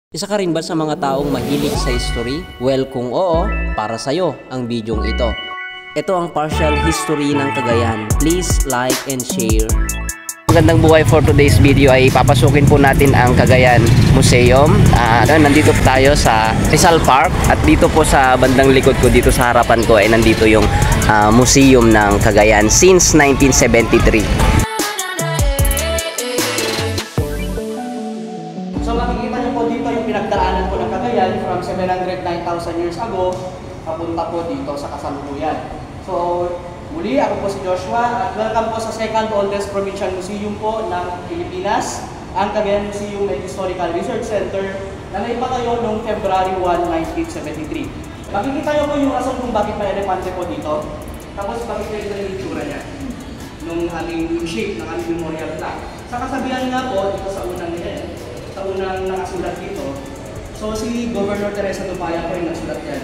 Isa ka rin ba sa mga taong mahilig sa history? Well, kung oo, para sa'yo ang bidyong ito. Ito ang partial history ng Cagayan. Please like and share. Magandang buhay, for today's video ay papasukin po natin ang Cagayan Museum. Nandito tayo sa Rizal Park at dito po sa bandang likod ko, dito sa harapan ko ay nandito yung museum ng Cagayan since 1973. So makikita niyo po dito yung pinagdaanan po ng Cagayan from 709,000 years ago papunta po dito sa kasalukuyan. So muli, ako po si Joshua at welcome po sa second oldest provincial museum po ng Pilipinas, ang Cagayan Museum and Historical Research Center na naipatayo noong February 1, 1973. Makikita niyo po yung rason kung bakit may elepante po dito. Tapos makikita niyo yung itsura niya nung aming shape ng aming memorial plaque. Sa kasabihan nga po dito sa unang nakasulat dito, so si Governor Teresa Tupaya po yung nasulat yan.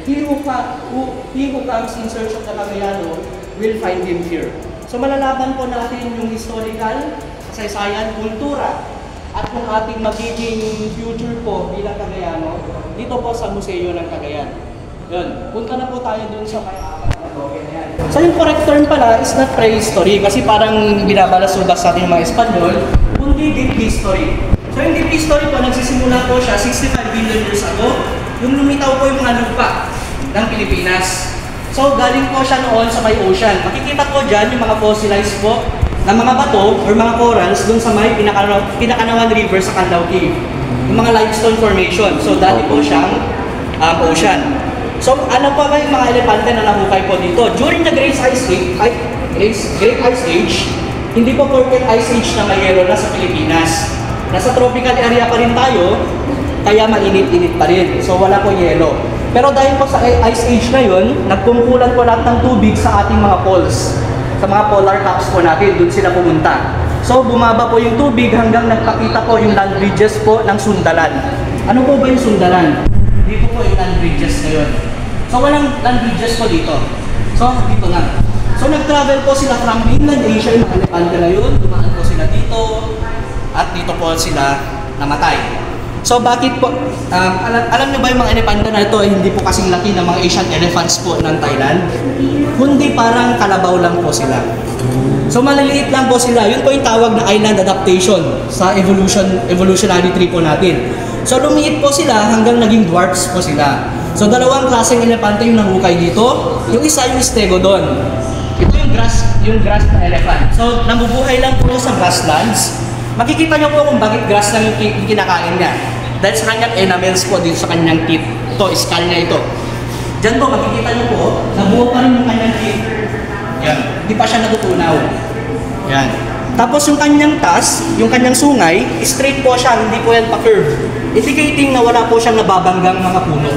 He who comes in search of the Cagayano will find him here. So malalaman po natin yung historical, kasaysayan, kultura, at yung ating magiging future po bilang Cagayano dito po sa Museo ng Cagayan. Yun, punta na po tayo dun sa may apat na token na yan. So yung correct term pala is not prehistory kasi parang binabalasubas sa ating mga Espanyol, kundi deep history. So yung deep history po, nagsisimula po siya 65 billion years ago, yung lumitaw po yung mga lupa ng Pilipinas. So galing po siya noon sa may ocean. Makikita po dyan yung mga fossilized po ng mga bato or mga corals dun sa may Pinakanawan River sa Canlao Cave. Yung mga limestone formation. So dati po siyang ocean. So ano pa ba yung mga elepante na nahukay po dito? During the Great Ice Age, hindi po perfect ice age na may yelo na sa Pilipinas. Nasa tropical area pa rin tayo, kaya mainit-init pa rin. So wala po yelo. Pero dahil po sa ice age na yun, nagkumpulan po lahat ng tubig sa ating mga poles. Sa mga polar caps po natin, doon sila pumunta. So bumaba po yung tubig hanggang nagpakita po yung land bridges po ng Sundalan. Ano po ba yung Sundalan? Dito po yung land bridges na yun. So walang land bridges po dito. So dito na. So nag-travel po sila from mainland Asia, yung mga elepante na yun. Dumaan po sila dito. At dito po sila namatay. So bakit po, alam niyo ba yung mga elepante na ito ay hindi po kasing laki ng mga Asian elephants po ng Thailand? Kundi parang kalabaw lang po sila. So maliliit lang po sila. Yun po yung tawag na island adaptation sa evolutionary tree po natin. So lumiit po sila hanggang naging dwarfs po sila. So dalawang klaseng elepante yung nahukay dito. Yung isa yung stegodon. Ito yung grass na elephant. So nabubuhay lang po sa grasslands. Makikita niyo po kung bakit grass lang yung kinakain niya. Dahil sa kanyang enamels po dito sa kanyang teeth. Ito, skull niya ito. Diyan po, makikita niyo po, nabuo pa rin yung kanyang teeth. Yan. Hindi pa siya natutunaw. Yan. Tapos yung kanyang tas, yung kanyang sungay, straight po siya, hindi po yan pa-curve. Indicating na wala po siyang nababanggang mga puno.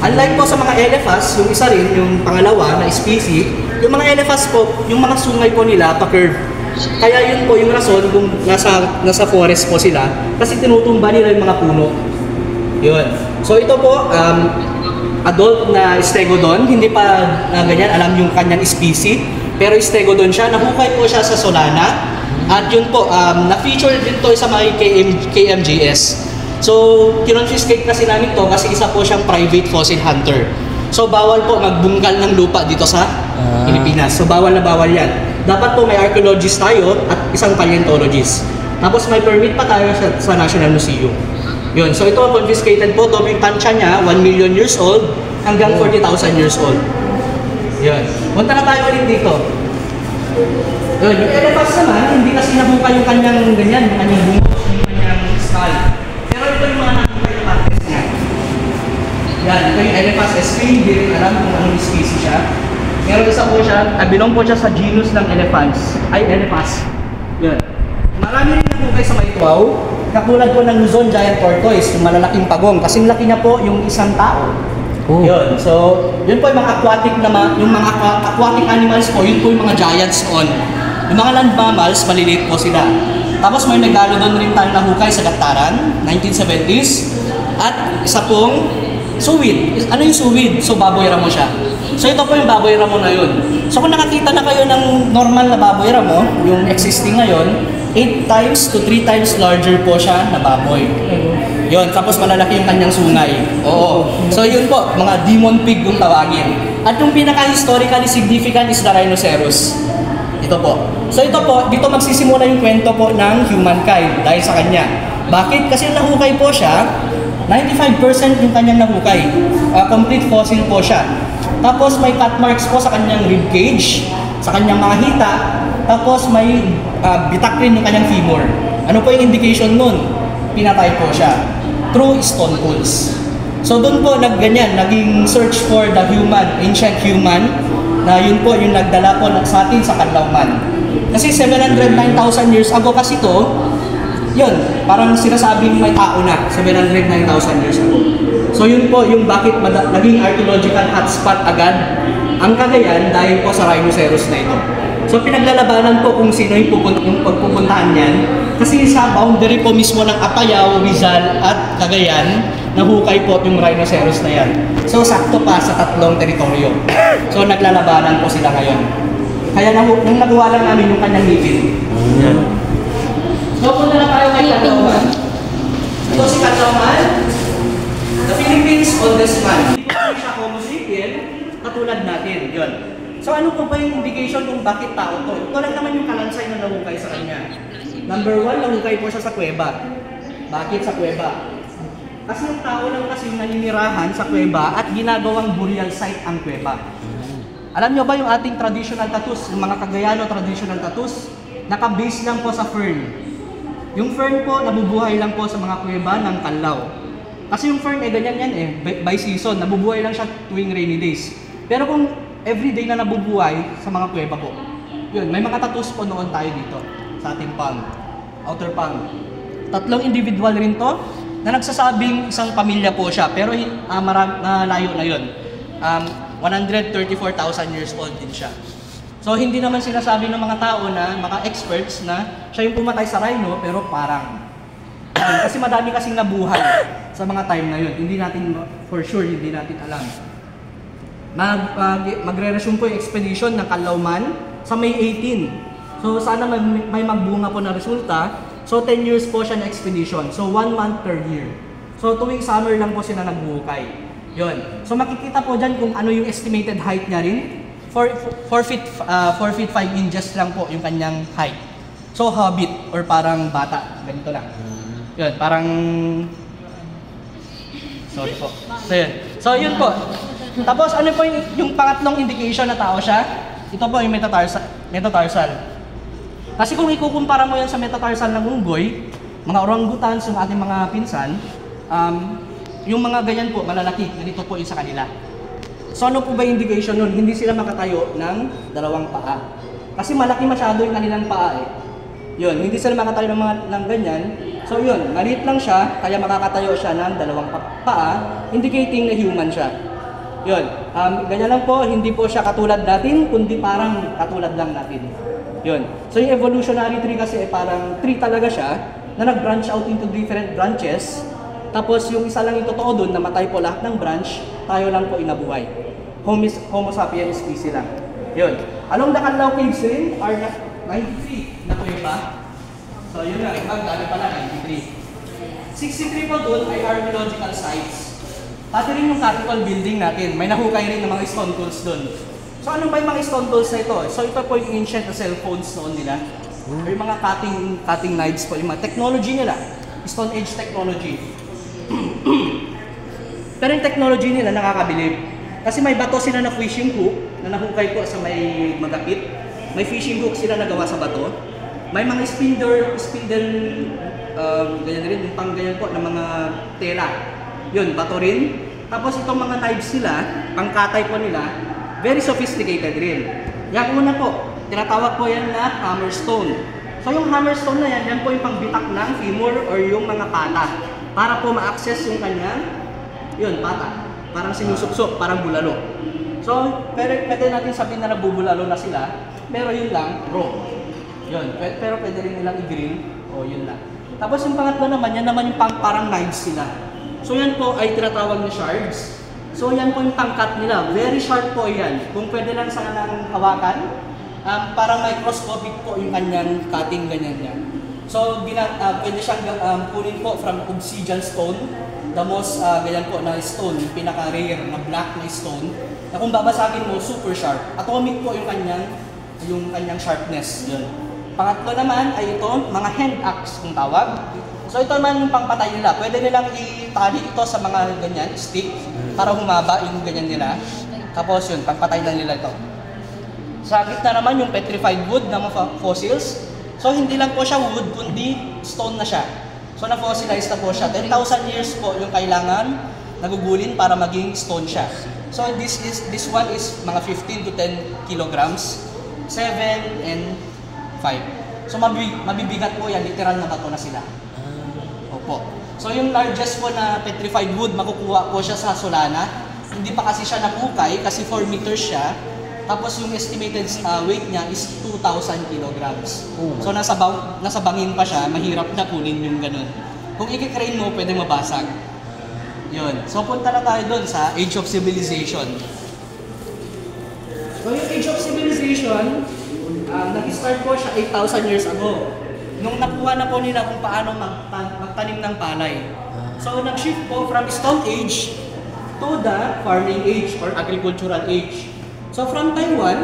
Unlike po sa mga elephants, yung isa rin, yung pangalawa na species, yung mga elephants po, yung mga sungay po nila pa-curve. Kaya yun po yung rason kung nasa forest po sila kasi tinutumba nila yung mga puno. Yun. So ito po, adult na stegodon, hindi pa ganyan alam yung kanyang species, pero stegodon siya, nahukay po siya sa Solana at yun po, na-feature din to sa mga KMJS. So, kinonfiscate kasi namin to kasi isa po siyang private fossil hunter. So, bawal po magbungkal ng lupa dito sa Pilipinas. So, bawal na bawal yan. Dapat po may archaeologist tayo at isang paleontologist. Tapos may permit pa tayo sa National Museum. Yun. So ito confiscated po. Ito yung tansya niya, 1 million years old hanggang 40,000 years old. Yun. Punta na tayo ulit dito. Yun. Yung elephants naman, hindi kasi nabuka yung kanyang ganyan, yung kanyang bungo, yung kanyang skull. Pero ito yung mga nakikita yung partes niya. Yan. Ito yung elephants SP, hindi rin alam kung anong species siya. Meron isa po siya, belong po siya sa genus ng elephants. Elephants. Yan. Marami rin po kayo sa Maitwaw. Katulad po ng Luzon Giant Tortoise, yung malalaking pagong. Kasing laki niya po yung isang tao. Oh. Yun. So, yun po yung mga aquatic aquatic animals po, yun po yung mga giants noon. Yung mga land mammals, maliliit po sila. Tapos may megalodon rin tayo nahukay sa Gataran, 1970s. At isa pong suwid. Ano yung suwid? So, baboy ramo siya. So ito po yung baboy ramo na yun. So kung nakakita na kayo ng normal na baboy ramo, yung existing ngayon, 8 times to 3 times larger po siya na baboy. Yun, tapos malalaki yung kanyang sungay. Oo. So yun po, mga demon pig yung tawagin. At yung pinaka-historically significant is the rhinoceros. Ito po. So ito po, dito magsisimula yung kwento po ng humankind dahil sa kanya. Bakit? Kasi nahukay po siya, 95% yung kanyang nahukay. Complete fossil po siya. Tapos may cut marks po sa kanyang rib cage, sa kanyang mga hita, tapos may bitak rin yung kanyang femur. Ano po yung indication nun? Pinatay po siya through stone tools. So doon po naging search for the human, ancient human, na yun po yung nagdala po sa atin sa Kanlauman. Kasi 709,000 years ago kasi to, yun, parang sinasabing may tao na, 709,000 years ago. So yun po yung bakit naging archaeological hotspot agad ang Cagayan dahil po sa rhinoceros na ito. So pinaglalabanan po kung sino yung pagpupuntahan niyan. Kasi sa boundary po mismo ng Apayao, Rizal at Cagayan, nahukay po yung rhinoceros na yan. So sakto pa sa tatlong teritoryo. So naglalabanan po sila ngayon. Kaya nung nagawa lang namin yung kanyang ngipin. Yan. So punta na tayo kay Kanlauman. Ito si Kanlauman, the Philippines oldest man. Hindi po siya Homo sapien, katulad natin. Yun. So ano po ba yung indication kung bakit tao to? Ito lang naman yung kalansay na nahukay sa kanya. Number 1, nahukay po siya sa kuweba. Bakit sa kuweba? Kasi yung tao lang kasi naninirahan sa kuweba at ginagawang burial site ang kuweba. Alam nyo ba yung ating traditional tattoos, yung mga Cagayano traditional tattoos, naka-base lang po sa fern. Yung fern po, nabubuhay lang po sa mga kuweba ng Canlao. Kasi yung fern, ganyan yan by season, nabubuhay lang siya tuwing rainy days. Pero kung everyday na nabubuhay sa mga kuweba po, yun, may mga tattoos po noon tayo dito, sa ating palm, outer palm. Tatlong individual rin to, na nagsasabing isang pamilya po siya, pero malayo na yun. 134,000 years old din siya. So hindi naman sinasabi ng mga tao na, mga experts na siya yung pumatay sa rhino, pero parang. Kasi madami kasing nabuhay sa mga time na yun. Hindi natin, for sure, hindi natin alam. Magre-resume po yung expedition ng Kanlauman sa May 18. So sana may magbunga po na resulta. So 10 years po siya na expedition. So 1 month per year. So tuwing summer lang po sila nagbuhukay. Yun. So makikita po dyan kung ano yung estimated height niya rin. 4 feet 5 inches lang po yung kanyang height. So hobbit or parang bata. Ganito lang. Yun, parang... Sorry po. So yun. So yun po. Tapos ano po yung pangatlong indication na tao siya? Ito po yung metatarsal. Kasi kung ikukumpara mo yan sa metatarsal ng unggoy, mga orangutans, yung ating mga pinsan, yung mga ganyan po, malalaki, ganito po yung sa kanila. So ano po ba yung indication nun? Hindi sila makatayo ng dalawang paa. Kasi malaki masyado yung kanilang paa eh. Yun, hindi sila makatayo ng ganyan. So yun, maliit lang siya, kaya makakatayo siya ng dalawang paa, indicating na human siya. Yun, ganyan lang po, hindi po siya katulad natin, kundi parang katulad lang natin. Yun. So yung evolutionary tree kasi parang tree talaga siya, na nag-branch out into different branches. Tapos yung isa lang yung totoo doon, namatay po lahat ng branch, tayo lang po inabuhay. Homo sapiens species lang. Yun. Along the Canlao Caves rin are 93 na kuweba. So yun nga, ano pala, 93. 63 po doon ay archaeological sites. Pati rin yung Capitol building natin, may nahukay rin ng mga stone tools doon. So ano ba yung mga stone tools na ito? So ito po yung ancient na cellphones noon nila. Or yung mga cutting knives po, yung mga technology nila. Stone Age technology. Pero yung technology nila nakakabilib. Kasi may bato sila na fishing hook na nahukay po sa may magapit. May fishing hook sila nagawa sa bato. May mga spindle, ganyan rin, yung pang ganyan po ng mga tela. Yun, bato rin. Tapos itong mga knives nila, pangkatay po nila, very sophisticated rin. Yung una po, tinatawag po yan na hammerstone. So yung hammerstone na yan, yan po yung pangbitak ng femur or yung mga pata. Para po ma-access yung kanyang, yun, pata. Parang sinusupsok, parang bulalo. So, pwede natin sabihin na nabubulalo na sila, pero yun lang, raw. Yun, pero pwede rin nilang i-grill, o yun lang. Tapos yung pangatlo naman, yan naman yung parang knives sila. So yan po ay tinatawag na shards. So yan po yung pangkat nila, very sharp po yan. Kung pwede lang sana ng hawakan, parang microscopic po yung kanyang cutting ganyan niya. So, pwede siyang kunin po from obsidian stone. The most, ganyan po na stone, yung pinaka-rare na black na stone. Na kung babasagin mo, super sharp. Atomic po yung kanyang sharpness. Yun. Pangatlo naman ay ito, mga hand axe kung tawag. So ito naman yung pangpatay nila. Pwede nilang itali ito sa mga ganyan, stick, para humaba yung ganyan nila. Tapos yun, pangpatay lang nila ito. Sa gitna naman yung petrified wood na mga fossils. So hindi lang po siya wood, kundi stone na siya. So na-fossilize na po siya. 10,000 years po yung kailangan nagugulin para maging stone siya. So this one is mga 15 to 10 kilograms, 7 and 5. So mabibigat po yan, literal na bato na sila. Opo. So yung largest po na petrified wood, makukuha po siya sa Solana. Hindi pa kasi siya nakukay kasi 4 meters siya. Tapos yung estimated weight niya is 2,000 kilograms. So nasa bangin pa siya, mahirap na kunin yung ganun. Kung i-crane mo, pwede mabasag. Yun. So punta na tayo doon sa Age of Civilization. So yung Age of Civilization, nag-start po siya 8,000 years ago. Nung nakuha na po nila kung paano magtanim ng palay. So nag-shift po from Stone Age to the Farming Age or Agricultural Age. So from Taiwan,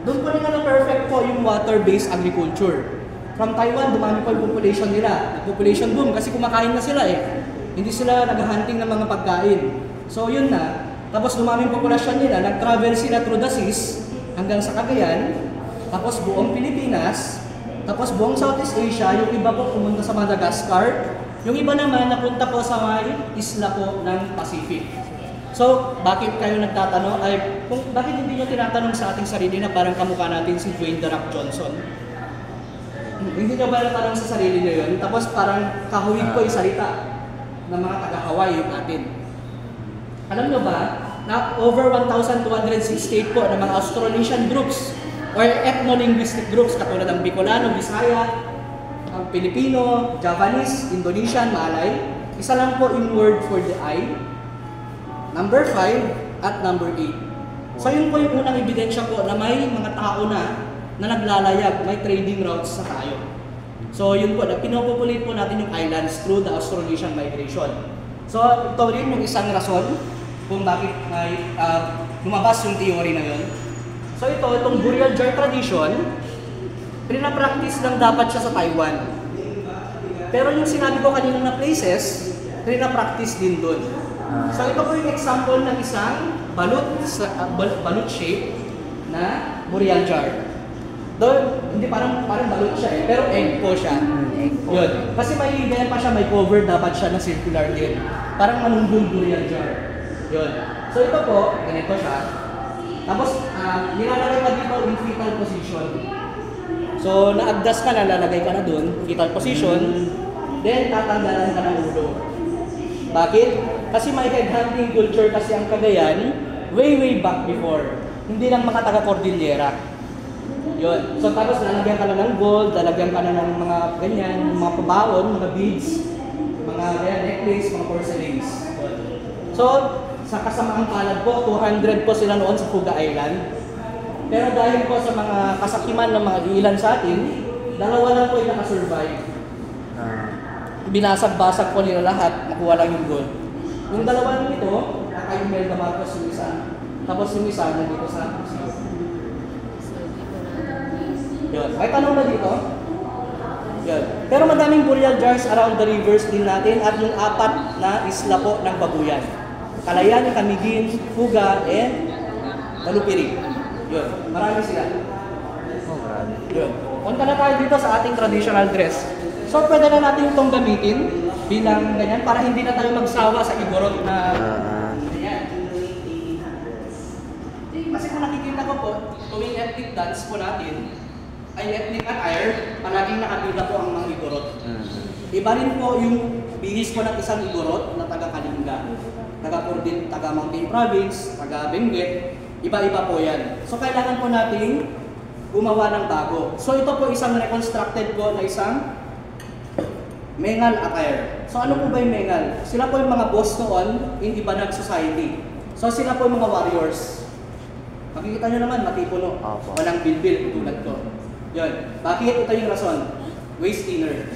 doon po nila na-perfect po yung water-based agriculture. From Taiwan, dumami po yung population nila. Population boom kasi kumakain na sila eh. Hindi sila nag-hunting ng mga pagkain. So yun na. Tapos dumami yung populasyon nila, nag-travel sila through the seas hanggang sa Cagayan. Tapos buong Pilipinas. Tapos buong Southeast Asia, yung iba po pumunta sa Madagascar. Yung iba naman napunta po sa may isla po ng Pacific. So, bakit kayo nagtatanong? Bakit hindi nyo tinatanong sa ating sarili na parang kamukha natin si Dwayne The Rock Johnson? Hindi nyo ba natanong sa sarili nyo yun? Tapos parang kahuwig ko yung salita ng mga taga-Hawaii natin. Alam nyo ba na over 1,268 po ng mga Austronesian groups or ethno-linguistic groups katulad ng Bicolano, Bisaya, ang Filipino, Javanese, Indonesian, Malay, isa lang po yung word for the eye, number 5 at number 8. So yun po yung unang ebidensya po na may mga tao na naglalayag, may trading routes sa tayo. So yun po, pinopopulate po natin yung islands through the Austronesian migration. So ito rin yung isang rason kung bakit may lumabas yung theory na yun. So itong burial jar tradition, pinapractice lang dapat siya sa Taiwan. Pero yung sinabi ko kanina na places, pinapractice din doon. So ito po yung example ng isang balut shape na burial jar. Doon, hindi parang balut siya eh, pero egg po siya. Yun. Kasi may ganyan pa siya, may cover dapat siya na circular din. Parang manumbong burial jar. Yun. So ito po, ganito siya. Tapos, nilalagay ka dito in fetal position. So, naagdas ka na, lalagay ka na dun, fetal position. Then, tatanggalan ka ng ulo. Bakit? Kasi may headhunting culture kasi ang Cagayan, way back before. Hindi lang mga taga-Cordillera. Yun. So, tapos lalagyan ka na ng gold, lalagyan ka na ng mga ganyan, mga pabaon, mga beads, mga necklace, mga porcelains. So, sa kasamaang palad po, 200 po sila noon sa Fuga Island. Pero dahil po sa mga kasakiman ng mga ilan sa atin, dalawa lang po yung nakasurvive. Binasag-basag po nila lahat, nakuha lang yung gold. Yung dalawa nito, kay Imelda Marcos yung isa. Tapos yung isa nandito sa museum. Yun. May tanong na dito? Yun. Pero madaming burial jars around the rivers din natin at yung 4 na isla po ng Babuyan. Kalayaan, Camiguin, Fuga, and Talupirig. Yun. Marami sila. Yun. Punta na tayo dito sa ating traditional dress. So, pwede na natin itong gamitin bilang ganyan para hindi na tayo magsawa sa igorot na ganyan. Kasi kung nakikita ko po, tuwing ethnic dance po natin, ay ethnic attire, palaging nakabila po ang mga igorot. Iba rin po yung bihis po ng isang igorot na taga-Kalinga, taga-Mountain Province, taga-Benguet, iba-iba po yan. So, kailangan po natin gumawa ng bago. So, ito po isang reconstructed po na isang Mengal attire. So ano po ba yung Mengal? Sila po yung mga boss noon in Ibanag Society. So sila po yung mga warriors. Makikita nyo naman, matipuno. Walang bilbil tulad ko. Yun. Bakit? Ito yung rason. Waist thinner.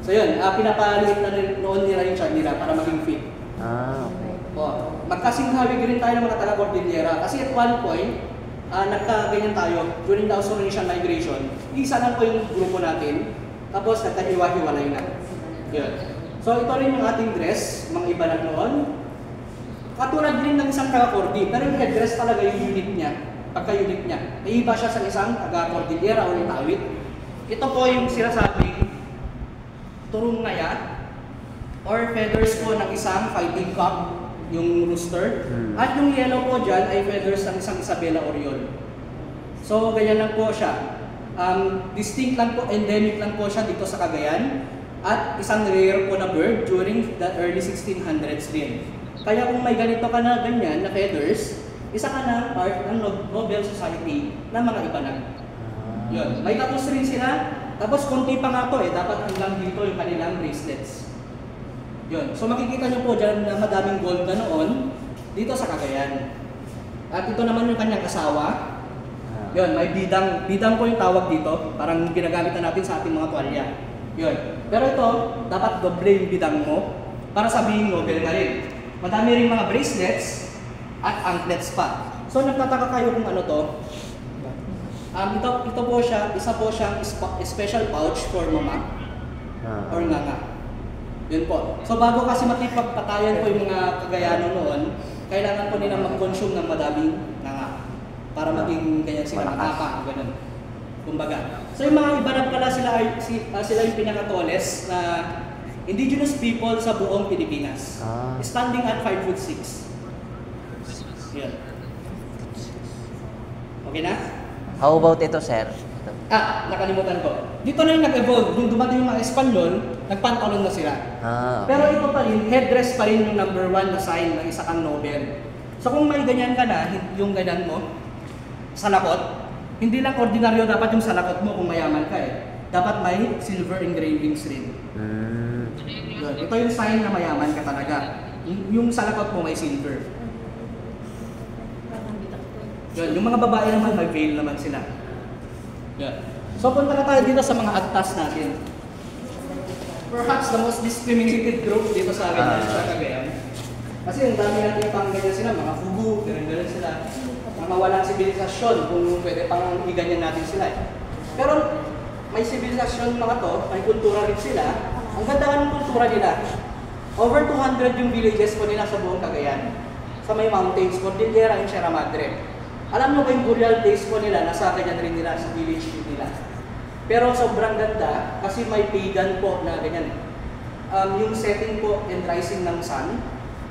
So yun, pinapaliit na rin noon nila yung chart nila para maging fit. Okay. Magkasing-hawig rin tayo ng mga taga-Cordillera kasi at one point, nagka-ganyan tayo during the Austronesian migration. Isa lang po yung grupo natin, tapos nagkahiwa-hiwalay na. Yun. So ito rin yung ating dress, mga iba na noon. Katulad din ng isang taga-Cordi, pero yung headdress talaga yung unit niya, pagka-unit niya. May iba siya sa isang taga-Cordillera o Itawit. Ito po yung sinasabing turong ngaya or feathers po ng isang fighting cock, yung rooster. At yung yellow po dyan ay feathers ng isang Isabela Oriole. So, ganyan lang po siya. Distinct lang po, endemic lang po siya dito sa Cagayan. At isang rare po na bird during the early 1600s din. Kaya kung may ganito ka na ganyan na feathers, isa ka na part ng Nobel Society ng mga ibanan. Yun. May tattoos rin sila. Tapos konti pa nga po dapat hanggang dito yung kanilang bracelets. Yun. So makikita nyo po dyan na madaming gold na noon dito sa Cagayan. At ito naman yung kanyang asawa. Yun, may bidang. Bidang po yung tawag dito. Parang ginagamit na natin sa ating mga tuwalya. Yun. Pero ito, dapat doble yung bidang mo para sabihin Nobel ka rin. Madami rin mga bracelets at anklets pa. So nagtataka kayo kung ano to. Ito po siya, isa po siyang special pouch for mama or nganga. Yun po. So bago kasi makipagpatayan po yung mga Cagayano noon, kailangan po nilang mag-consume ng madaming nganga para maging ganyan sila, matapang, ganun. Kumbaga. So yung mga iba na pala sila yung pinakatoles na indigenous people sa buong Pilipinas. Standing at 5'6". Yan. Okay na? How about ito, sir? Nakalimutan ko. Dito na yung nag-evolve. Nung dumating yung mga Espanyol, nagpantalon na sila. Okay. Pero ito pa rin, headdress pa rin yung number 1 na sign ng isa kang Nobel. So kung may ganyan ka na, yung ganyan mo, salakot, hindi lang ordinaryo dapat yung salakot mo kung mayaman ka Dapat may silver engravings rin. Ito yung sign na mayaman ka talaga. Yung salakot mo may silver. Yun, yung mga babae naman may veil naman sila. Yun. So punta na tayo dito sa mga agtas natin. Perhaps the most discriminated group dito sa akin sa Cagayan. Kasi yung dami natin pang ganyan sila, mga fugu, ganyan sila. Mga walang sibilisasyon kung pwede pang iganyan natin sila. Pero may sibilisasyon mga to, may kultura rin sila. Ang ganda ng kultura nila. Over 200 yung villages po nila sa buong Cagayan. Sa may mountains, Cordillera and Sierra Madre. Alam mo ba yung burial place po nila, nasa ganyan rin nila, sa village din nila. Pero sobrang ganda kasi may pagan po na ganyan. Yung setting po and rising ng sun,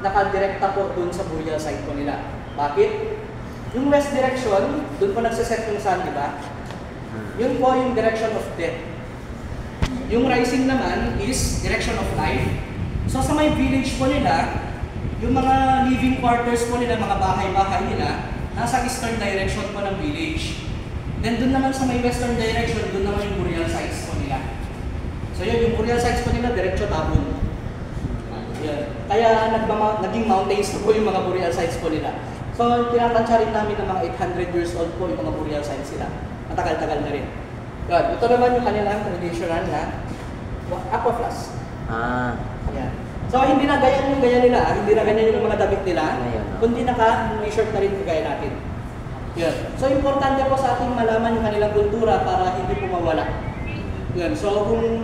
nakadirekta po dun sa burial site po nila. Bakit? Yung west direction, dun po nagsiset yung sun, di ba? Yun po yung direction of death. Yung rising naman is direction of life. So sa may village po nila, yung mga living quarters po nila, mga bahay-bahay nila, nasa eastern direction po ng village. Then doon naman sa may western direction, doon naman yung burial sites po nila. So yun, yung burial sites po nila, diretso tabon. Yan. Kaya naging mountains po yung mga burial sites po nila. So tinatansya rin namin ng mga 800 years old po yung mga burial sites sila. Matagal-tagal na rin. Yan. Ito naman yung kanilang traditional na aquaflask. Yan. So hindi na ganyan yung ganyan nila, hindi na ganyan yung mga damit nila, kundi naka-t-shirt na rin kagaya natin. Yan. So importante po sa ating malaman yung kanilang kultura para hindi po mawala. Yan. So kung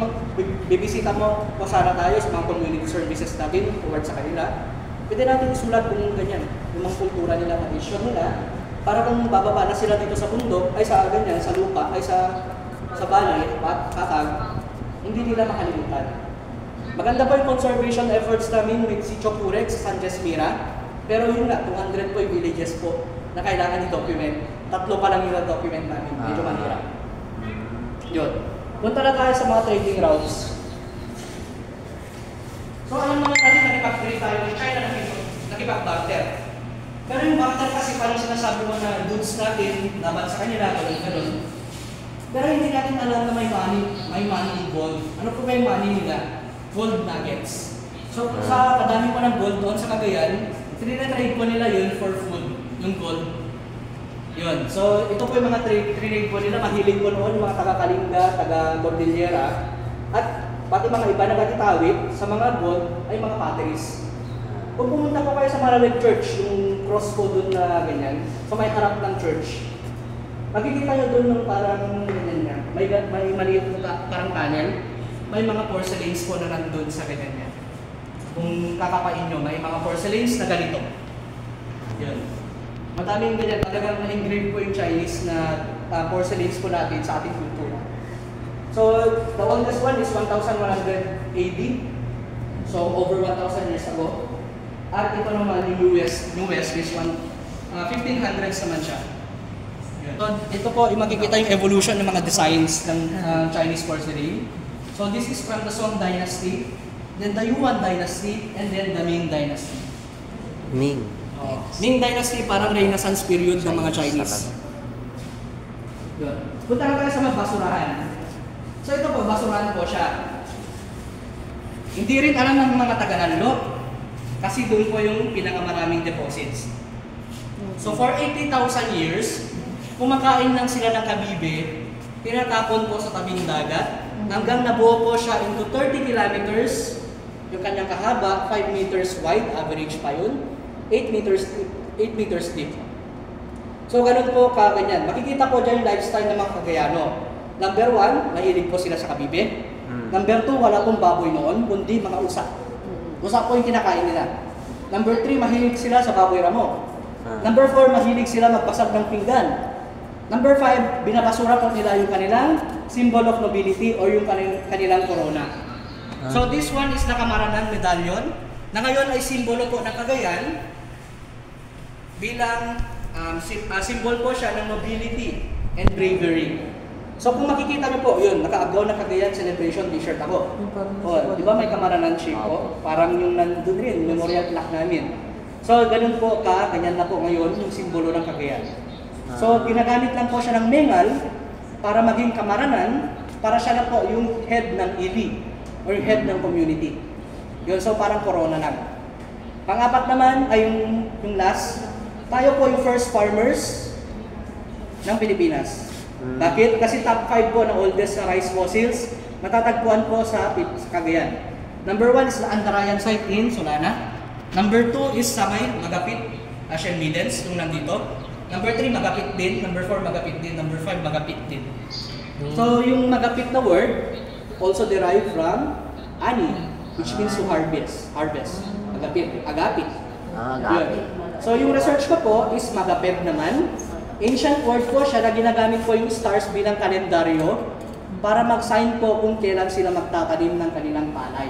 bibisita mo po sana tayo sa mga community services natin towards sa kanila, pwede natin isulat kung ganyan, yung mga kultura nila, tradisyon nila, para kung bababa na sila dito sa bundok, ay sa ganyan, sa lupa, ay sa bali, patag, hindi nila makalimutan. Maganda po yung conservation efforts namin with si Chocurex sa San Jesmira. Pero yun nga, 200 po yung villages po na kailangan i-document. 3 pa lang yung document namin. Medyo mahirap. Yun. Punta na tayo sa mga trading routes. So alam naman natin nakipag-trade tayo ng China, nakipag-barter. Pero yung barter kasi parang sinasabi mo na goods natin, laban sa kanila, ganun. Pero hindi natin alam na may money involved. Ano po ba yung money nila? Gold nuggets. So sa kadami po ng gold doon sa Cagayan, trade po nila yun for food, yung gold. Yun. So ito po yung mga trade po nila, mahilig po noon, mga taga-Kalinga, taga-Cordillera. At pati mga iba na gatitawid sa mga gold ay mga potteries. Kung pumunta po kayo sa Marawag Church, yung cross po doon na ganyan, sa may harap ng church, makikita nyo doon ng parang ganyan niya. May maliit na parang panel, may mga porcelains po na nandun sa ganyan niya. Kung kakapain nyo, may mga porcelains na ganito. Yun. Madaming ganyan, talagang na-engrave po yung Chinese na porcelains po natin sa ating kultura. So, the oldest one is 1100 AD. So, over 1,000 years ago. At ito naman yung newest is 1500s naman siya. So, ito po, makikita yung evolution ng mga designs ng Chinese porcelain. So, this is from the Song Dynasty, then the Yuan Dynasty, and then the Ming Dynasty. Ming. Ming Dynasty, parang Renaissance period ng mga Chinese. Yun. Punta na tayo sa mga basurahan. So, ito po, basurahan po siya. Hindi rin alam ng mga taga-Nanlo, kasi doon po yung pinakamaraming deposits. So for 80,000 years, kumakain lang sila ng kabibe, tinatapon po sa tabing dagat, hanggang nabuo po siya into 30 kilometers, yung kanyang kahaba, 5 meters wide, average pa yun, 8 meters deep. So ganun po kaganyan. Makikita po dyan yung lifestyle ng mga Cagayano. Number 1, mahilig po sila sa kabibe. Number 2, wala pong baboy noon, kundi mga usa. Usa po yung kinakain nila. Number 3, mahilig sila sa baboy ramo. Number 4, mahilig sila magbasag ng pinggan. Number 5, binabasura po nila yung kanilang symbol of nobility or yung kanilang corona. So this one is Nakamaranan Medallion, na ngayon ay simbolo po ng Cagayan bilang symbol po siya ng nobility and bravery. So kung makikita niyo po, yun, nakaagaw na Cagayan Celebration t-shirt ako. Di ba may Kamaranan shape po? Parang yung nandun rin, memorial plaque namin. So ganun po ganyan na po ngayon yung simbolo ng Cagayan. So ginagamit lang po siya ng mengal para maging kamaranan, para siya na po yung head ng ili or head ng community. Yun, so parang corona lang. Pang-apat naman ay yung last, tayo po yung first farmers ng Pilipinas. Bakit? Kasi top 5 po ng oldest rice fossils matatagpuan po sa Cagayan. Number 1 is the Andarayan site in Solana. Number 2 is sa may Magapit, Asian Maidens, yung nandito. Number 3, Magapit din. Number 4, Magapit din. Number 5, Magapit din. So, yung Magapit na word also derived from ani, which means to harvest. Magapit, agapit. Agapit. So, yung research ko po is Magapet naman. Ancient word po siya na ginagamit po yung stars bilang kalendaryo para mag-sign po kung kailan sila magtatanim ng kanilang palay.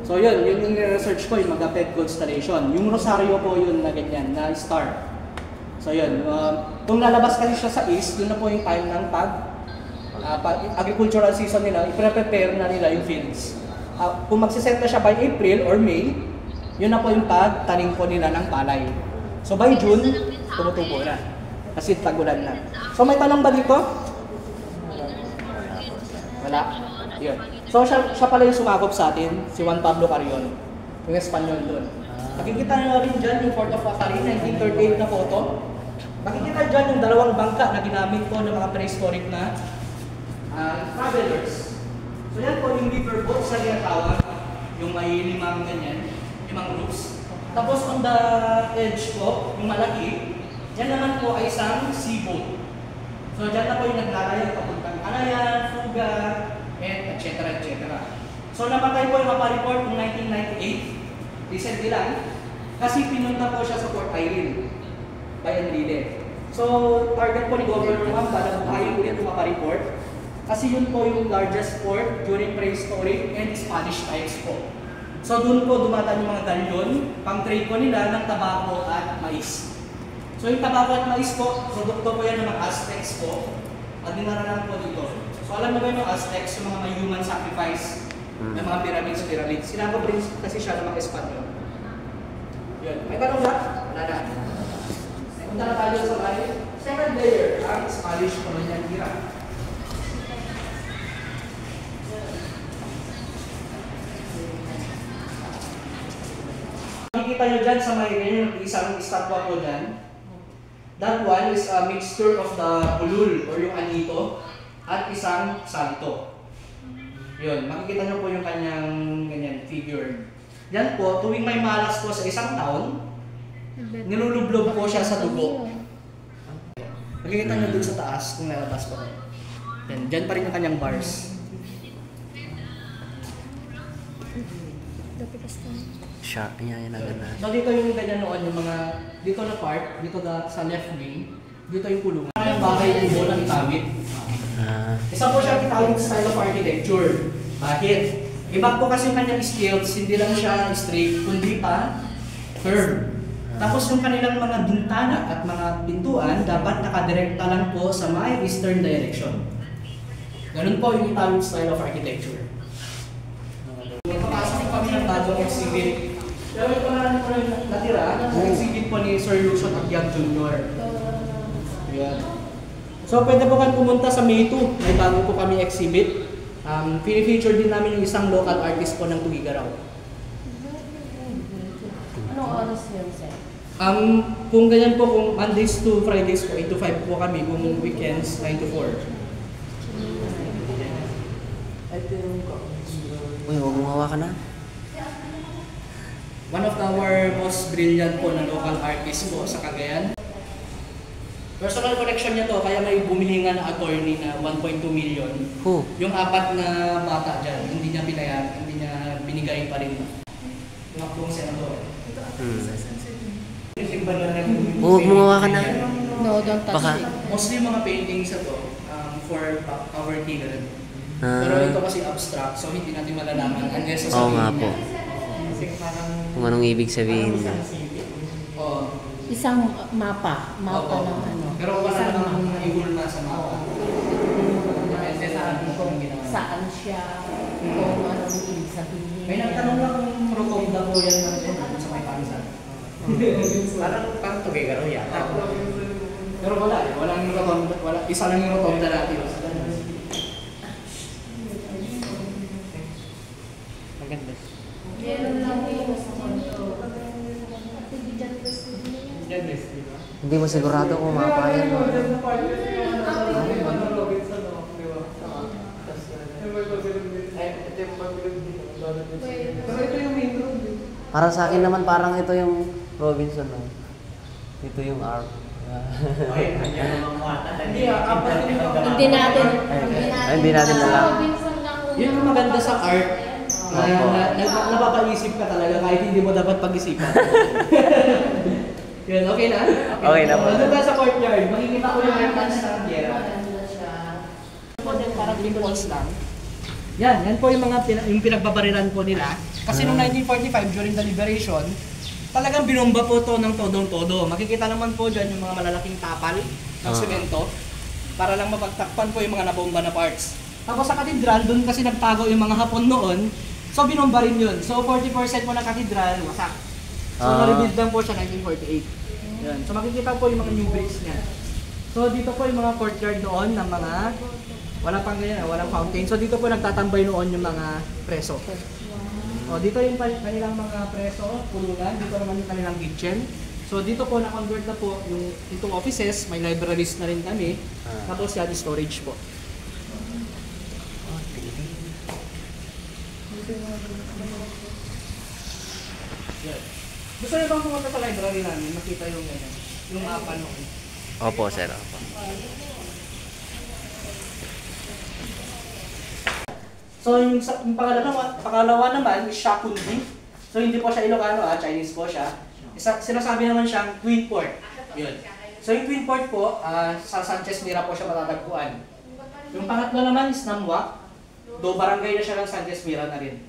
So yun yung research ko, yung Magapet constellation. Yung Rosario po yun na ganyan, na star. So yun, kung lalabas kasi siya sa east, yun na po yung time ng agricultural season nila, i-prepare na nila yung fields. Kung magsiset na siya by April or May, yun na po yung pagtanim po nila ng palay. So by June, tumutubo na. Kasi tagulan na. So may tanong ba dito? Wala. Yun. So siya pala yung sumakop sa atin, si Juan Pablo Carrion. Yung Espanyol doon. Makikita nyo rin dyan yung Fort of Macari, 1938 na photo. Makikita dyan yung dalawang bangka na ginamit po ng mga prehistoric na travelers. So yan po yung river boat sa tinatawag, yung may limang ganyan, limang groups. Tapos on the edge po, yung malaki, yan naman po ay isang seaboat. So dyan na po yung naglalaya papuntang Alayan, Fuga, and etc. So namatay po yung mapa-report noong 1998, recently lang, kasi pinunta po siya sa Port Irene by Enrile. So target po ni Governor Mamba na buhayin ulit yung mapa-report, kasi yun po yung largest port during prehistoric and Spanish times po. So doon po dumadaan yung mga galyon, pang-trade po nila ng tabako at mais. So yung tabako at mais po, produkto po yan ng mga Aztecs po, at dinaranan po dito. So alam na ba yung mga Aztecs, yung mga may human sacrifice, ng mga pyramids. Sinakop rin kasi siya ng mga Espanyol. Yun. May tanong ba? Wala na. Punta na tayo sa may second layer, ang Spanish colonial era. Makikita nyo dyan sa may isang estatwa po dyan. That one is a mixture of the ulul or yung anito at isang santo. Yun, makikita nyo po yung kanyang ganyan figure. Yan po, tuwing may malas po sa isang taon, nilulublob po siya sa dugo. Makikita nyo dun sa taas kung nalabas po. Yan, dyan pa rin yung kanyang bars. Sharp niya yan agad na. So dito yung ganyan noon, yung mga, dito na part, dito sa left wing, dito yung kulungan. Yung bahay yung bola itawid. Isa po siya itawid style of architecture. Bakit? Iba po kasi yung kanyang skills, hindi lang siya straight, kundi pa curve. Tapos yung kanilang mga bintana at mga pintuan, dapat nakadirekta lang po sa may eastern direction. Ganun po yung itawid style of architecture. Papasok kami ng bagong exhibit. Pero ito na po yung natira, yung exhibit po ni Sir Lucian Agyag Jr. Yan. So pwede po kami pumunta sa May 2, may bago po kami exhibit. Pini-feature din namin yung isang local artist po ng Tugigaraw. Anong oras yun, sir? Kung ganyan po, kung Mondays to Fridays po, 8 to 5 po kami. Kung weekends, 9 to 4. Uy, huwag mong hawakan na. One of our most brilliant po na local artist po sa Cagayan. Personal collection niya to, kaya may bumili nga na attorney na 1.2 million. Who? Yung 4 na bata dyan, hindi niya pinayan, hindi niya binigay pa rin. Yung akong senador. Huwag mong hawakan na. No, don't touch Baka. it. Mostly mga paintings ito for poverty na rin. Pero ito kasi abstract, so hindi natin malalaman unless Oo nga po. Kasi parang Kung anong ibig sabihin niya. Oo. Isang mapa. Mapa Oo. ng ano. Pero wala Isang namang mapa. ihul na sa mapa. Depende sa ating kung ginawa. Saan siya, kung anong ibig sabihin. May nagtanong lang kung rotonda po yan sa may pansan. Parang Tugigaraw yata. Pero wala eh. Walang rotonda. Isa lang yung rotonda natin. Maganda. Meron lang yung sa Hindi mo sigurado kung mapayag mo. Para sa akin naman parang ito yung Robinson. No? Ito yung R. Hindi natin alam. Yun yung maganda sa art. Napapaisip ka talaga kahit hindi mo dapat pag-isipan. Yun, okay na? Okay na po. Nandun ka sa courtyard, makikita ko yung entrance ng Tierra. Ito po din parang walls lang. Yan po yung mga yung pinagbabarilan po nila. Kasi noong 1945, during the liberation, talagang binomba po to ng todong-todo. Makikita naman po dyan yung mga malalaking tapal ng semento para lang mapagtakpan po yung mga nabomba na parts. Tapos sa katedral, doon kasi nagtago yung mga Hapon noon, so binomba rin yun. So 40% po ng katedral, wasak. So na-rebuild lang po siya 1948. Yan. So makikita po yung mga new bricks niya. So dito po yung mga courtyard noon ng mga, wala pang ganyan, walang fountain. So dito po nagtatambay noon yung mga preso. O dito yung kanilang mga preso, kulungan, dito naman yung kanilang kitchen. So dito po na-convert na po yung into offices, may libraries na rin kami. Tapos yan, storage po. Yan. Gusto niyo bang pumunta sa library namin, makita yung ganyan, yung mapa noon? Opo, sir. Opo. So yung pangalawa naman is Shakundi. So hindi po siya Ilocano, Chinese po siya. Sinasabi naman siyang Twin Port. Yun. So yung Twin Port po, sa Sanchez Mira po siya matatagpuan. Yung pangatlo naman is Namwak. Do barangay na siya ng Sanchez Mira na rin.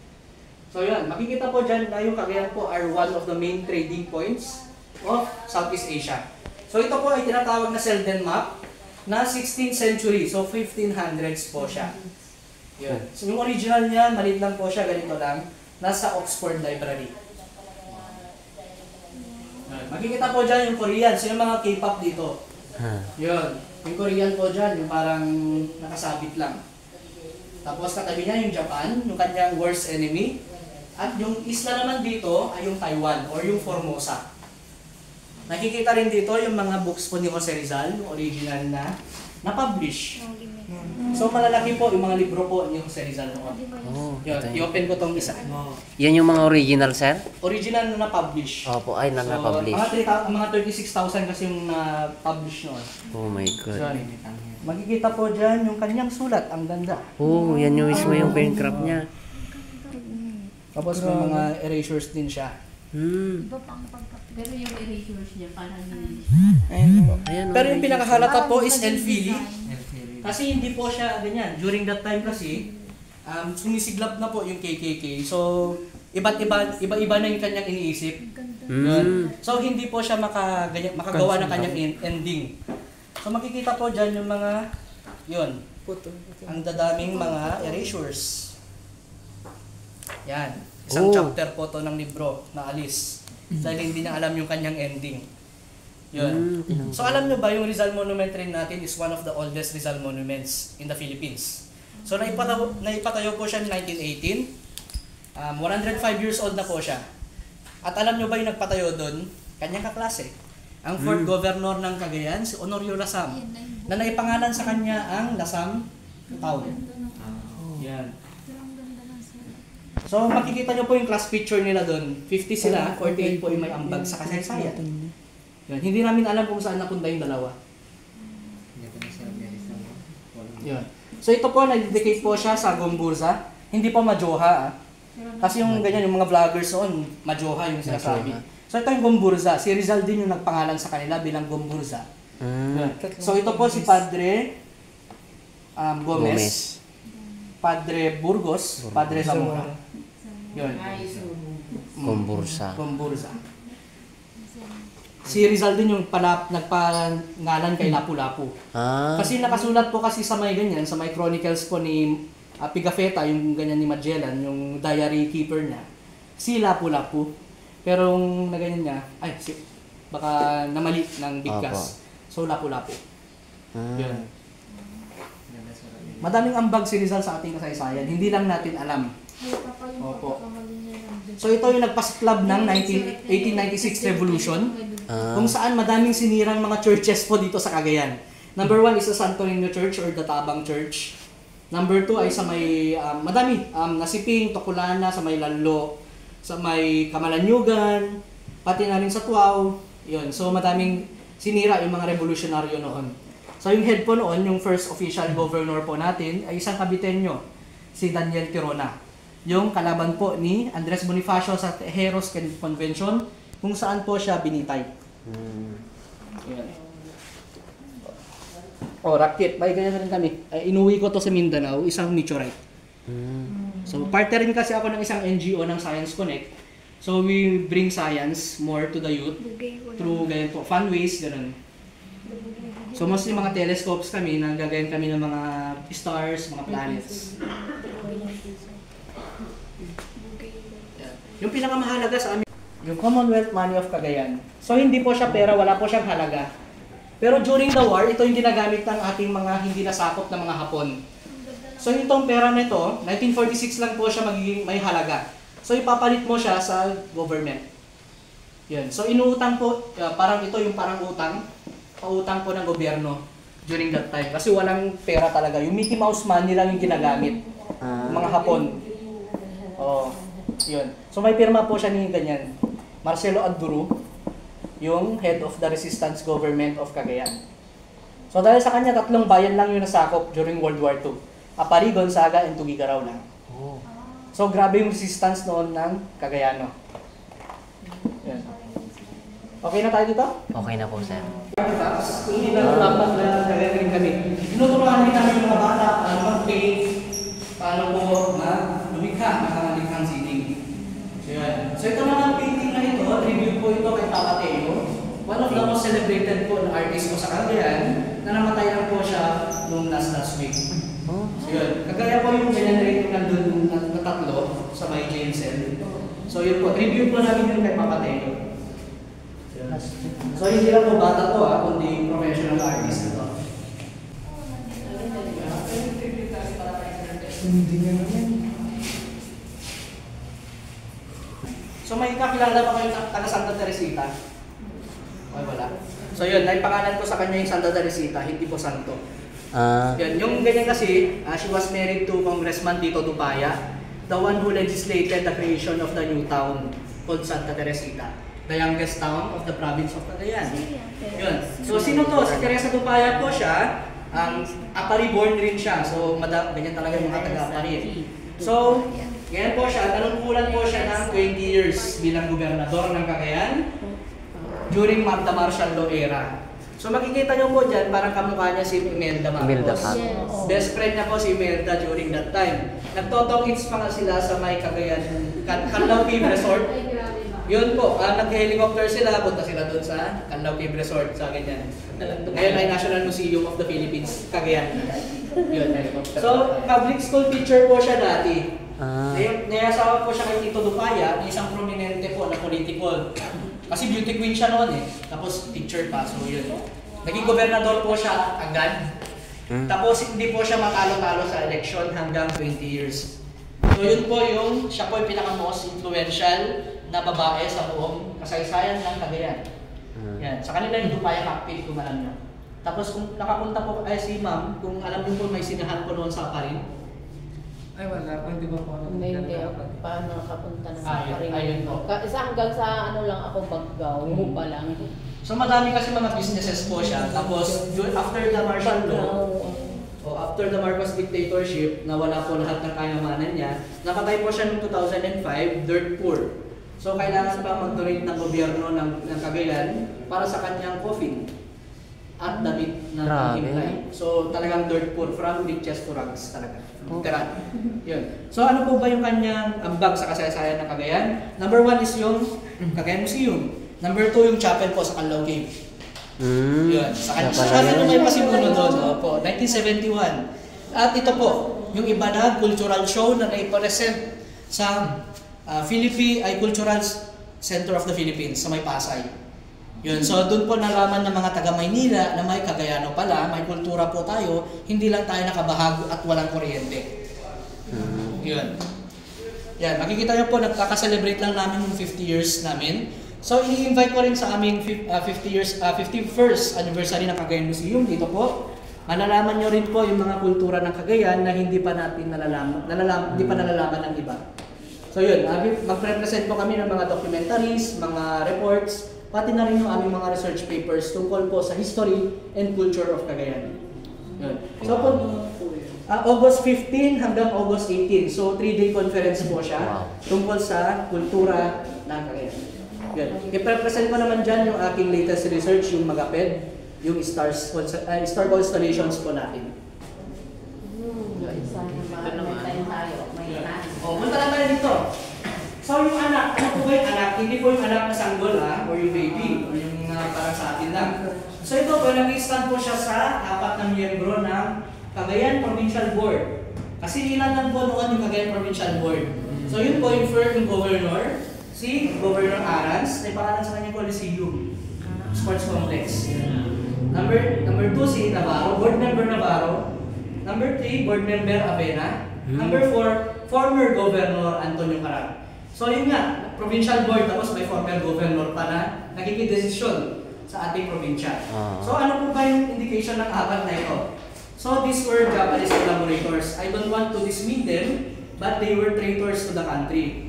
So yun, makikita po dyan na yung Cagayan po are one of the main trading points of Southeast Asia. So ito po ay tinatawag na Selden Map na 16th century, so 1500s po siya. Yun. So yung original niya, maliit lang po siya, ganito lang, nasa Oxford Library. Yun. Makikita po dyan yung Korean, so yung mga K-pop dito. Yun, yung Korean po dyan, yung parang nakasabit lang. Tapos katabi niya yung Japan, yung kanyang worst enemy. At yung isla naman dito ay yung Taiwan or yung Formosa. Nakikita rin dito yung mga books po ni Jose Rizal, yung original na na-publish. So malalaki po yung mga libro po ni Jose Rizal noon. Oh, Yun, ito yun. i-open ko tong isa. Yan yung mga original, sir? Original na na-publish. Opo, ay, na-publish. Mga 36,000 kasi yung na-publish noon. Oh my God. So, makikita po dyan yung kanyang sulat. Ang ganda. Oh, yan yung mismo yung pancraft niya. Tapos may mga erasures din siya. Pero yung erasures niya parang hindi. Ayan, Pero yung original. pinakahalata po is Elfili. Kasi hindi po siya ganyan. During that time kasi, sumisiglap na po yung KKK. So, iba-iba na yung kanyang iniisip. Yun. So, hindi po siya makagawa ng kanyang ending. So, makikita po dyan yung mga, yun, ang dadaming mga erasures. Yan. Isang Oh. chapter po to ng libro na alis. Dahil hindi na alam yung kanyang ending. Yun. So alam nyo ba yung Rizal Monument rin natin is one of the oldest Rizal monuments in the Philippines. So naipatayo po siya in 1918. 105 years old na po siya. At alam nyo ba yung nagpatayo doon? Kanyang kaklase. Ang fourth governor ng Cagayan, si Honorio Lasam. Na naipangalan sa kanya ang Lasam Town. Yan. So makikita nyo po yung class picture nila doon. 50 sila, 48 po yung may ambag sa kasaysayan. Yun. Hindi namin alam kung saan napunta yung dalawa. Yun. So ito po, nag-dedicate po siya sa Gomburza. Hindi po Majoha. Kasi yung ganyan, yung mga vloggers noon, Majoha yung sinasabi. So ito yung Gomburza. Si Rizal din yung nagpangalan sa kanila bilang Gomburza. Yun. So ito po si Padre Gomez, Padre Burgos, Padre Zamora. Yun. Gomburza. Gomburza. Si Rizal din yung nagpangalan kay Lapu-Lapu. Kasi nakasulat po kasi sa may ganyan, sa may chronicles po ni Pigafetta, yung ganyan ni Magellan, yung diary keeper niya. Si Lapu-Lapu. Pero yung na ganyan niya, baka namali ng bigkas. So Lapu-Lapu. Yun. Madaming ambag si Rizal sa ating kasaysayan, hindi lang natin alam. Opo. So ito yung nagpasiklab ng 1896 Revolution, kung saan madaming sinirang mga churches po dito sa Cagayan. Number 1 is sa Santo Niño Church or the Tabang Church. Number 2 ay sa may, madami, Nasiping, Tokulana, sa may Lalo, sa may Kamalanyugan, pati na rin sa Tuaw. Yun. So madaming sinira yung mga revolusyonaryo noon. So yung head po noon, yung first official governor po natin, ay isang Kabitenyo, si Daniel Tirona. Yung kalaban po ni Andres Bonifacio sa Tejeros Convention, kung saan po siya binitay. Yan. Rakit. May ganyan rin kami. Inuwi ko to sa Mindanao, isang meteorite. So, partner rin kasi ako ng isang NGO ng Science Connect. So, we bring science more to the youth through ganyan po, funways, ganun. So, mostly mga telescopes kami, naggagayan kami ng mga stars, mga planets. Yung pinakamahalaga sa amin, yung Commonwealth Money of Cagayan. So hindi po siya pera, wala po siyang halaga. Pero during the war, ito yung ginagamit ng ating mga hindi nasakop na mga Hapon. So itong pera nito, 1946 lang po siya magiging may halaga. So ipapalit mo siya sa government. Yan. So inuutang po, parang ito yung parang utang, pautang po ng gobyerno during that time. Kasi walang pera talaga. Yung Mickey Mouse money lang yung ginagamit. Mga Hapon. Oh, yun. So may pirma po siya ni ganyan. Marcelo Aduru, yung head of the resistance government of Cagayan. So dahil sa kanya, 3 bayan lang yung nasakop during World War II. Apari, Gonzaga, and Tugigaraw lang. So grabe yung resistance noon ng Cagayano. Yan. Okay na tayo dito? Okay na po, sir. Hindi lang dapat na gagawin kami. Tinuturuan din namin yung mga bata paano mag-paint, paano po lumikha ng mga likhang sining. So yan. So ito mga painting na ito, tribute po ito kay Papa Teo. One of the most celebrated po na artist po sa Cagayan, na namatay lang po siya nung last week. So yun. Kagaya po yung ganyan rin yung nandun na 3 sa may jail cell. So yun po, tribute po namin yun kay Papa Teo. So hindi lang po bata to kundi professional artist ito. So may kakilala ba kayo taga Santa Teresita? Okay, wala. So yun, naipangalan ko sa kanya yung Santa Teresita, hindi po santo. Yan, yung ganyan kasi, she was married to Congressman Tito Dupaya, the one who legislated the creation of the new town called Santa Teresita, the youngest town of the province of Cagayan. Yun. So sino to? Si Teresa Dupaya po siya, Apari born rin siya. So ganyan talaga yung mga taga-Apari. So, ganyan po siya, nanungkulan po siya ng 20 years bilang gobernador ng Cagayan during Magna Martial Law era. So makikita nyo po dyan, parang kamukha niya si Imelda Marcos. Yes. Best friend niya po si Imelda during that time. Nagtotong-hits pa nga sila sa may Cagayan, Canlaw Cave Resort. Yun po, nag-helicopter sila, punta sila doon sa Canlaw Cave Resort, sa ganyan. Ngayon ay National Museum of the Philippines, Cagayan. Yun. So, public school teacher po siya dati. Nayasawa po siya kay Tito Dupaya, isang prominente po na politiko. Kasi beauty queen siya noon eh. Tapos teacher pa, so yun. Naging gobernador po siya agad. Tapos hindi po siya matalo-talo sa election hanggang 20 years. So yun po yung, siya po yung pinaka-most influential na babae sa buong kasaysayan ng Cagayan. Yan. Sa kanila yung Dupaya cockpit, kung alam nyo. Tapos kung nakapunta po ay si ma'am, kung alam nyo po may sinahan po noon sa Parin. Ay wala, hindi ba po ako? Hindi ako paano nakapunta na sa Ayun Parin. po. Isa hanggang sa ano lang ako Baggao pa lang. So madami kasi mga businesses po siya. Tapos after the martial law, after the Marcos dictatorship, nawala po lahat ng kayamanan niya. Napatay po siya noong 2005, dirt poor. So kailangan pa mag-donate ng gobyerno ng Cagayan para sa kanyang coffin at damit na himlay. So talagang dirt poor, from riches to rags talaga. Literal. Yun. So ano po ba yung kanyang ambag sa kasaysayan ng Cagayan? Number 1 is yung Cagayan Museum. Number 2 yung chapel po sa Canlaw Cave. Yun. Sa kanya may pasimuno doon. Opo, 1971. At ito po, yung iba na cultural show na naipresent sa Philippine Cultural Center of the Philippines sa may Pasay. Yun. So doon po nalaman ng mga taga Maynila na may Cagayano pala, may kultura po tayo, hindi lang tayo nakabahago at walang kuryente. Yun. Yan, makikita nyo po, nagkaka-celebrate lang namin yung 50 years namin. So i-invite ko rin sa aming 51st anniversary ng Cagayan Museum dito po. Malalaman nyo rin po yung mga kultura ng Cagayan na hindi pa natin hindi pa nalalaman ng iba. So yun, mag-represent po kami ng mga documentaries, mga reports, pati na rin yung aming mga research papers tungkol po sa history and culture of Cagayan. Yun. So po, August 15 hanggang August 18, so 3-day conference po siya tungkol sa kultura ng Cagayan. Yun. I-present ko naman dyan yung aking latest research, yung Magaped, yung star constellations po natin. Punta lang tayo dito. So yung anak, ano po ba yung anak? Hindi po yung anak na sanggol or yung baby, o yung para sa atin lang. So ito po, nag-stand po siya sa 4 na miyembro ng Cagayan Provincial Board. Kasi ilan lang po noon yung Cagayan Provincial Board. So yun po yung first yung governor, si Governor Arans, may pangalan sa kanyang Coliseum, Sports Complex. Number 2 si Navarro, board member Navarro. Number 3, board member Avena. Number 4, former Governor Antonio Carag. So yun nga, provincial board tapos may former governor pa na nagkikidesisyon sa ating probinsya. So ano po ba yung indication ng 4 na ito? So these were Japanese collaborators. I don't want to dismiss them, but they were traitors to the country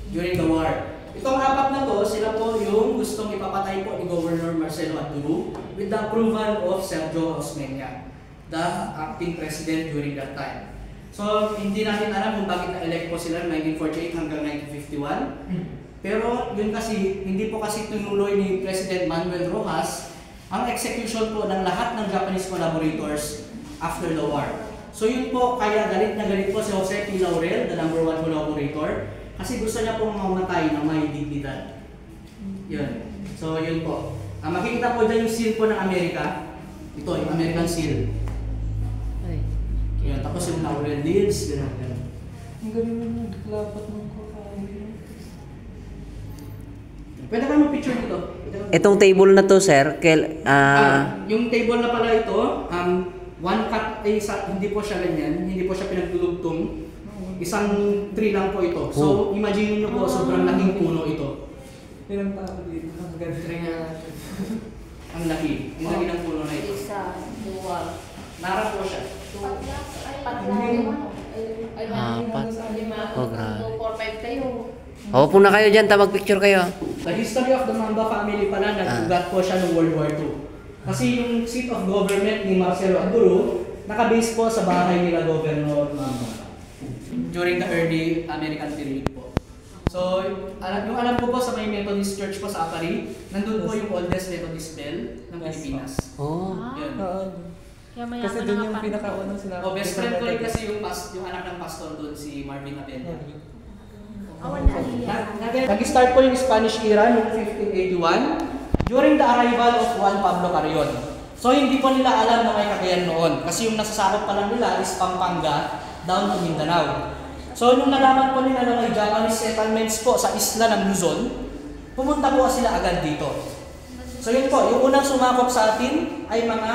during the war. Itong 4 na to, sila po yung gustong ipapatay po ni Governor Marcelo Anduru with the approval of Sergio Osmeña, the acting president during that time. So, hindi natin alam kung bakit na-elect po sila 1948 hanggang 1951. Pero yun kasi, hindi po kasi tinuloy ni President Manuel Rojas ang execution po ng lahat ng Japanese collaborators after the war. So yun po, kaya galit na galit po si Jose P. Laurel, the number 1 collaborator, kasi gusto niya pong mamatay na may dignidad. Yun. So yun po. Makikita po dyan yung seal po ng Amerika. Ito, yung American seal. Yan, tapos yung Laurel Leaves, gano'n. Ang galing mo, lapat ng kakain. Pwede ka mag-picture dito. Itong table na to, sir, yung table na pala ito, one cut ay hindi po siya ganyan, hindi po siya pinagdudugtong. Isang tree lang po ito. So, imagine niyo po, sobrang laking puno ito. Ilang tao dito? Ang ganda. Ang laki. Ang laki ng puno na ito. Isa, 2, Nara po siya. Oh, grabe. 4-5 kayo. Opo na kayo dyan, picture kayo. The history of the Mamba family pala, nag-ugat po siya noong World War II. Kasi yung seat of government ni Marcelo Aguro, nakabase po sa bahay nila Governor Mamba during the early American period po. So, yung alam ko po sa may Methodist Church po sa Apari, nandun po yung oldest Methodist bell ng Pilipinas. Oh. Yun. Kaya mayaman Kasi doon yung pinakaunang sila. Oh, best friend ko rin kasi yung anak ng pastor doon, si Marvin Abella. Nag-start po yung Spanish era noong 1581 during the arrival of Juan Pablo Carrion. So hindi po nila alam na may Cagayan noon kasi yung nasasakop pa lang nila is Pampanga down to Mindanao. So nung nalaman po nila na may Japanese settlements po sa isla ng Luzon, pumunta po sila agad dito. So yun po, yung unang sumakop sa atin ay mga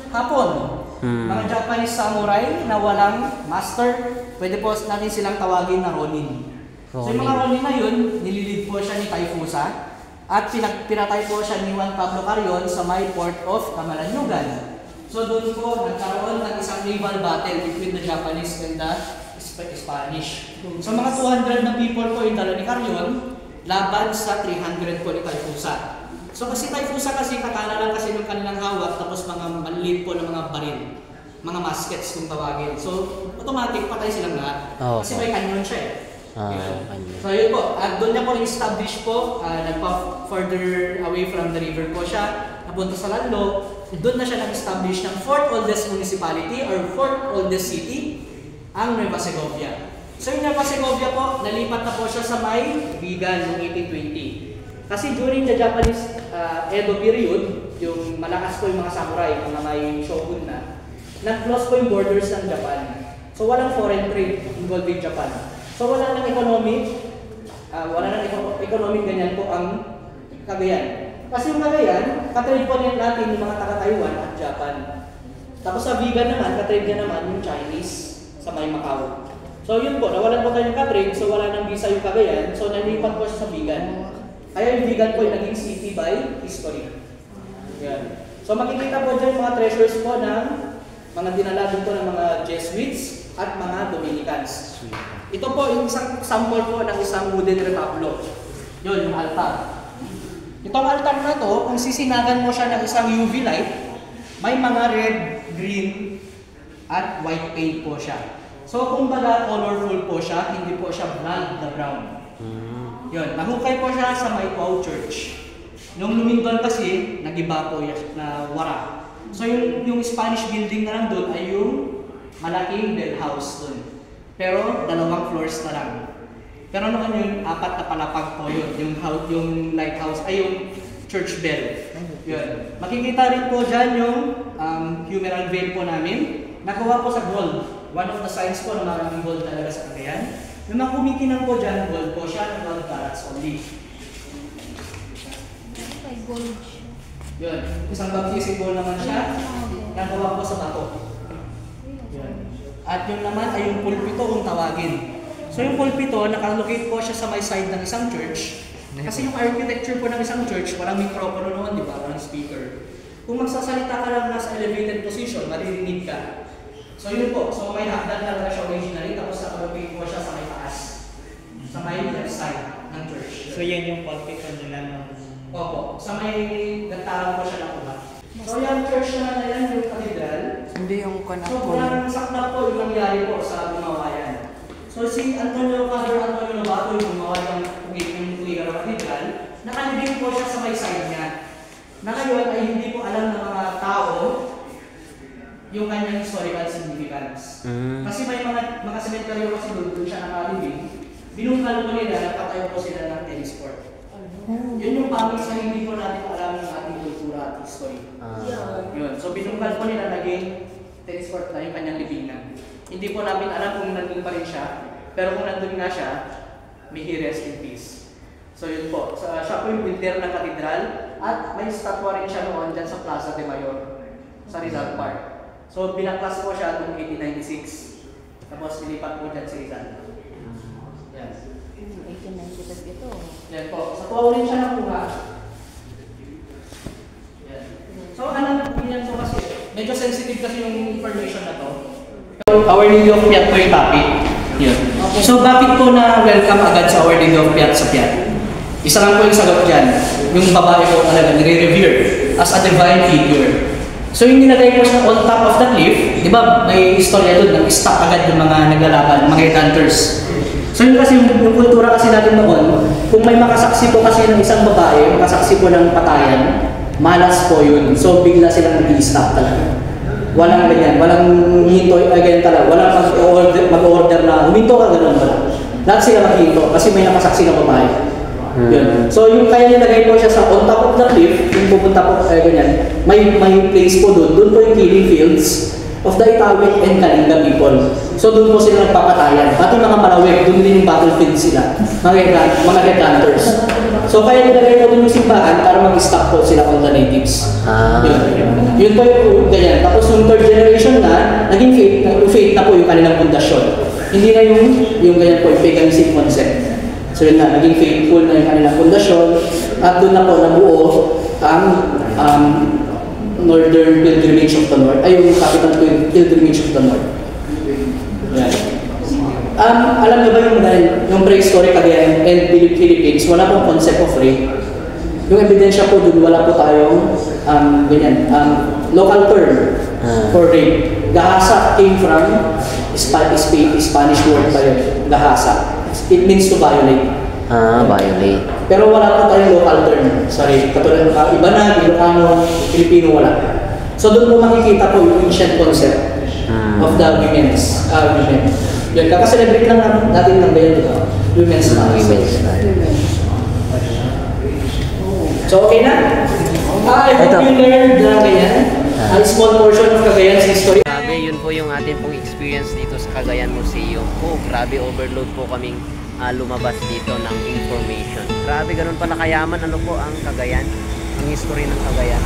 Hapon. Mga Japanese samurai na walang master, pwede po natin silang tawagin na Ronin. So yung mga Ronin na yun, nililid po siya ni Taifusa at pinatay po siya ni Juan Pablo Carrion sa may port of Camalanyugan. So doon po nagkaroon ng isang naval battle between the Japanese and the Spanish. So mga 200 na people po yung dala ni Carrion laban sa 300 po ni Taifusa. So kasi Taifusa kasi kakala lang kasi ng kanilang hawak tapos mga maliit po ng mga baril, mga muskets kung tawagin. So automatic patay silang lahat kasi may kanyon siya eh. So yun po, at doon niya po establish po, nagpa-further away from the river po siya, napunta sa Lanlo, doon na siya nag-establish ng 4th oldest municipality or 4th oldest city, ang Nueva Segovia. So yung Nueva Segovia po, nalipat na po siya sa may Vigan noong 1820. Kasi during the Japanese Edo period, yung malakas po yung mga samurai, mga may shogun na, nag-close po yung borders ng Japan. So walang foreign trade involving Japan. So wala nang economic ganyan po ang Cagayan. Kasi yung Cagayan, katrade po niyan natin yung mga taga-Taiwan at Japan. Tapos sa Vigan naman, katrade niya naman yung Chinese sa may Macau. So yun po, nawalan po tayo ng katrade, so wala nang visa yung Cagayan, so nalipat po siya sa Vigan. Kaya yung Vigan po yung naging city by history. Yan. So makikita po dyan yung mga treasures po ng mga dinala dito ng mga Jesuits at mga Dominicans. Ito po yung isang example po ng isang wooden retablo. Yun, yung altar. Itong altar na to, kung sisinagan mo siya ng isang UV light, may mga red, green, at white paint po siya. So kung baga colorful po siya, hindi po siya bland na brown. Yun, nahukay po siya sa May Tuaw Church. Nung lumindol kasi, nagiba po na wara. So yung Spanish building na lang doon ay yung malaking bell house doon. Pero 2 floors na lang. Pero naman yung 4 na palapag po yun, yung lighthouse, ay yung church bell. Yun. Makikita rin po dyan yung humeral veil po namin. Nagawa po sa gold. One of the signs po na maraming gold talaga sa Cagayan. Yung mga kumikinang po dyan, gold po siya, 12 carats only. Gold. Yun. Isang baptism po naman siya. Nagawa po sa bato. Yun. At yun naman ay yung pulpito kung tawagin. So yung pulpito, nakalocate po siya sa may side ng isang church. Kasi yung architecture po ng isang church, walang mikropono noon, di ba? Walang speaker. Kung magsasalita ka lang nasa elevated position, maririnig ka. So yun po. So may hagdan talaga siya originally, tapos nakalocate po siya sa may taas. Sa may left side ng church. So yan yung pulpito nila ng... Opo. Sa may nagtarang po siya ng uba. So yung church naman na yan, yung cathedral. Hindi yung Sobrang sakta po yung nangyari po sa gumawa yan. So si Father Antonio Lobato yung gumawa yung Tuiga Cathedral, nakalibing po siya sa may side niya. Na ngayon ay hindi po alam ng mga tao yung kanyang historical significance. Kasi may mga sementeryo kasi doon siya nakalibing, binungkal po nila, nagpatayo po sila ng tennis court. Yun yung pangis na hindi po natin alam ng ating kultura at history. Yun. So binungkal po nila naging tennis court na yung kanyang libingan. Hindi po namin alam kung nandun pa rin siya, pero kung nandun nga siya, may he rest in peace. So yun po. So, siya po yung builder ng katedral at may statwa rin siya noon dyan sa Plaza de Mayor sa Rizal Park. So binaklas po siya noong 1896. Tapos nilipat po dyan sa Rizal. Yan. 1896 ito. Yan po. Sa Tuaw rin siya nakuha. Yan. So alam niyo po kasi, Medyo sensitive kasi yung information na to. Our Lady of Piat po yung topic. Yun. So bakit po na welcome agad sa Our Lady of Piat sa Piat? Isa lang po yung sagot dyan. Yung babae po talaga nire-revere as a divine figure. So yung nilagay po siya on top of the cliff, di ba may istorya doon, nag-stop agad yung mga naglalaban, mga hunters. So yun kasi yung kultura kasi natin noon, kung may makasaksi po kasi ng isang babae, makasaksi po ng patayan, malas po yun. So bigla silang mag-i-stop talaga. Walang ganyan, walang hinto, ganyan talaga, walang mag-order na huminto ka, ganun wala. Lahat sila maghinto kasi may nakasaksi ng babae. Yun. So yung kaya nilagay po siya sa on top of the cliff, yung pupunta po ganyan, may place po doon po yung killing fields of the Itawid and Kalinga people. So doon po sila nagpapatayan. Pati mga Malawig, doon din yung battlefield sila, mga headhunters. So kaya nilagay po doon yung simbahan para mag-stop po sila on the natives. Yun po yung ganyan. Tapos yung third generation na, naging faith na po yung kanilang pundasyon. Hindi na yung ganyan po, yung paganism concept. So yun na, naging faithful na yung kanilang pundasyon at doon na po nabuo ang Northern Pilgrimage of the North, ay yung Capital Pilgrimage of the North. Yan. Alam niyo ba yung prehistoric again and Philippines, wala pong concept of rape. Yung ebidensya po doon, wala po tayong local term for rape. Gahasa came from Spanish word pa yun, gahasa. It means to violate. Violate. Pero wala po tayong local term. Sorry, katulad ng iba na, Ilocano, Filipino, wala. So doon po makikita po yung ancient concept of the women's women. Yun, kakaselebrate lang natin ng ganyan dito. Women's Month. So okay na? I hope you learned ganyan. A small portion of Cagayan's history. Grabe, yun po yung atin pong experience dito sa Cagayan Museum. Grabe, overload po kaming lumabas dito ng information. Grabe, ganun pala kayaman ano po ang Cagayan, ang history ng Cagayan.